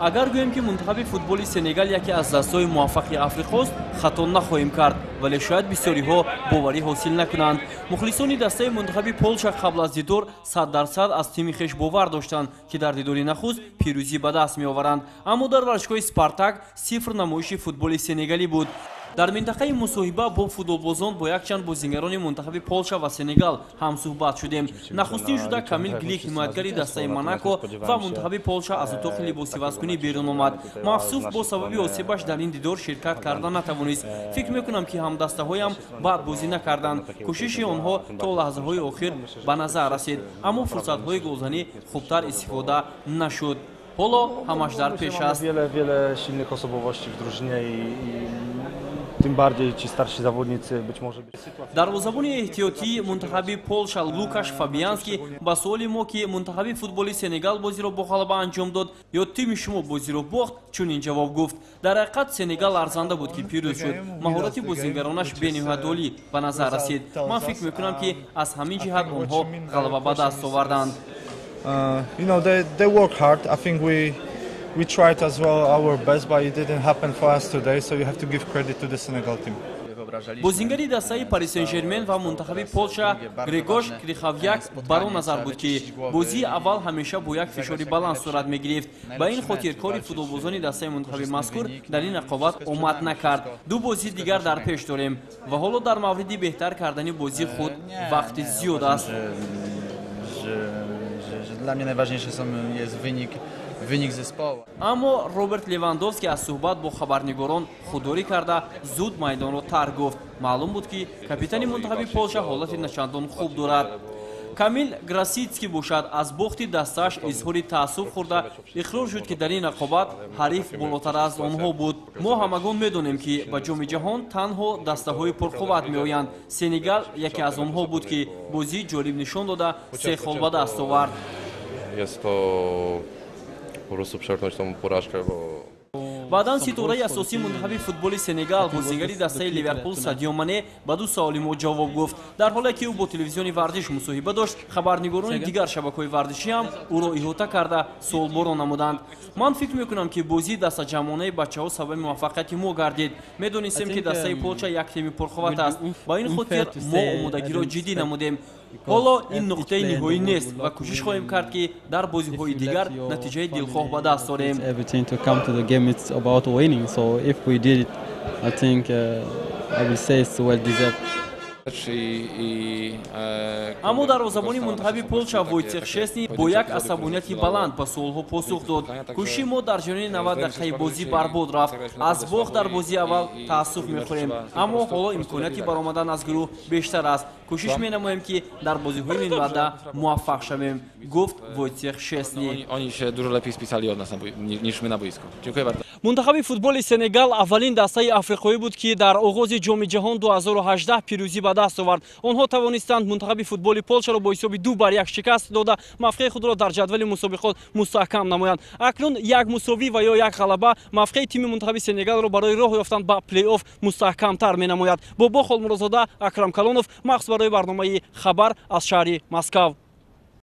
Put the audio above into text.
агар гӯем ки мунтахаби футболи Сенегал яке аз дастаҳои муваффақи Африқост, хато нахоҳем кард, вале шояд бисёриҳо боварӣ ҳосил накунанд. Мухлисони дастаи мунтахаби Полша қабл аз дидор 100% аз тими хеш бовар доштанд ки дар дидори нахуст пирӯзӣ ба даст меоваранд. Аммо дар варзишгоҳи Спартак сифр намоиши футболи сенегалӣ буд. дар минтақаи мусоҳиба бо футболбозон бо якчанд бозингарони мунтахаби Полша ва Сенегал ҳамсуҳбат шудем. Нахустин шуда Камил Глик, ҳимоятгари дастаи Монако ва мунтахаби Полша аз утоқи либосивазкунӣ берун омад. Мафсуф бо сабаби осебаш дар ин дидор ширкат карда натавонист. фикр мекунам ки ҳамдастаҳоям баъд бозӣ накарданд. кӯшиши онҳо то лаҳзаҳои охир ба назар расид, аммо фурсатҳои голзанӣ хубтар истифода нашуд. Ҳоло ҳамаш дар пеш аст. Wiele silnych osobowości w drużynie i tym bardziej ci starsi zawodnicy być może. Дарвозабони эҳтиётии мунтахаби Полша Лукаш Фабиански ба суоли мо ки мунтахаби футболи Сенегал бозиро бо ғалаба анҷом дод ё тими шумо бозиро бохт, чунин ҷавоб гуфт: дар ҳақиқат Сенегал арзанда буд ки пирӯз шуд. Маҳорати бозингаронаш бениҳоят олӣ ба назар расид. Ман фикр мекунам ки аз ҳамин ҷиҳат онҳо ғалаба ба даст оварданд. They work hard. I think we tried as well our best, but it didn't happen for us today. So you have to give credit to the Senegal team. бозингари дастаи Пари Сен-Жермен ва мунтахаби Полша Грегош Крихавяк бар он назар буд ки бозии аввал ҳамеша бо як фишори баланд сурат мегирифт. Ба ин хотир кори футболбозони дастаи мунтахаби мазкур дар ин рақобат омад накард. ду бозии дигар дар пеш дорем ва ҳоло дар мавриди беҳтар кардани бозии худ вақти зиёд аст. Dla mnie najważniejsze jest wynik zespołu. Аммо Роберт Левандовски аз суҳбат бо хабарнигорон худдорӣ карда зуд майдонро тарк гуфт. Маълум буд ки капитани мунтахаби Полша ҳолати начандон хуб дорад. Камил Грасицки бошад аз бохти дастааш изҳори таассуф хӯрда иқрор шуд ки дар ин рақобат ҳариф болотар аз онҳо буд. Мо ҳамагон медонем ки ба ҷоми ҷаҳон танҳо дастаҳои пурқувват меоянд. Сенегал яке аз онҳо буд ки бозии ҷолиб нишон дода 3 хол ба даст овард. Jest to po prostu przełknąć tą porażkę, bo баъдан ситораи асосии мунтахаби футболи Сенегал бозингари дастаи Ливерпул Садио Мане ба ду саоли мо ҷавоб гуфт. дар ҳоле ки ӯ бо телевизиони варзиш мусоҳиба дошт, хабарнигорони дигар шабакаҳои варзишӣ ҳам ӯро иҳота карда суолборон намуданд. ман фикр мекунам ки бозии дастаҷамъонаи бачаҳо сабаби муваффақияти мо гардид. медонистем ки дастаи Полша як тими пурқувват аст. ба ин хотир мо омодагиро ҷиддӣ намудем. ҳоло ин нуқтаи ниҳоӣ нест ва кӯшиш хоҳем кард ки дар бозиҳои дигар натиҷаи дилхоҳ ба даст орем. About winning, so if we did it, I think I will say it's well deserved. аммо дарвозабони мунтахаби Полша Войтех Шесни бо як асабонияти баланд ба суолҳо посух дод. кӯшиши мо дар ҷарони 90 дақиқаи бозӣ барбод рафт. аз бохт дар бозии аввал таассуф мехӯрем, аммо ҳоло имконияти баромадан аз гурӯҳ бештар аст. кӯшиш менамоем ки дар бозиҳои минваъда муваффақ шавем, гуфт Войтех Шесни. Oni się dużo lepiej spisali od nas niż my na boisku. Dziękuję bardzo. мунтахаби футболи Сенегал аввалин дастаи африқоӣ буд ки дар оғози ҷоми ҷаҳон 2018 пирӯзӣ ба даст овард. онҳо тавонистанд мунтахаби футболи Полшаро бо ҳисоби 2-1 шикаст дода мавқеи худро дар ҷадвали мусобиқот мустаҳкам намоянд. акнун як мусовӣ ва ё як ғалаба мавқеи тими мунтахаби Сенегалро барои роҳ ёфтан ба плей-офф мустаҳкамтар менамояд. бобо Холмурозода, Акрам Калонов, махсус барои барномаи хабар аз шаҳри Москав.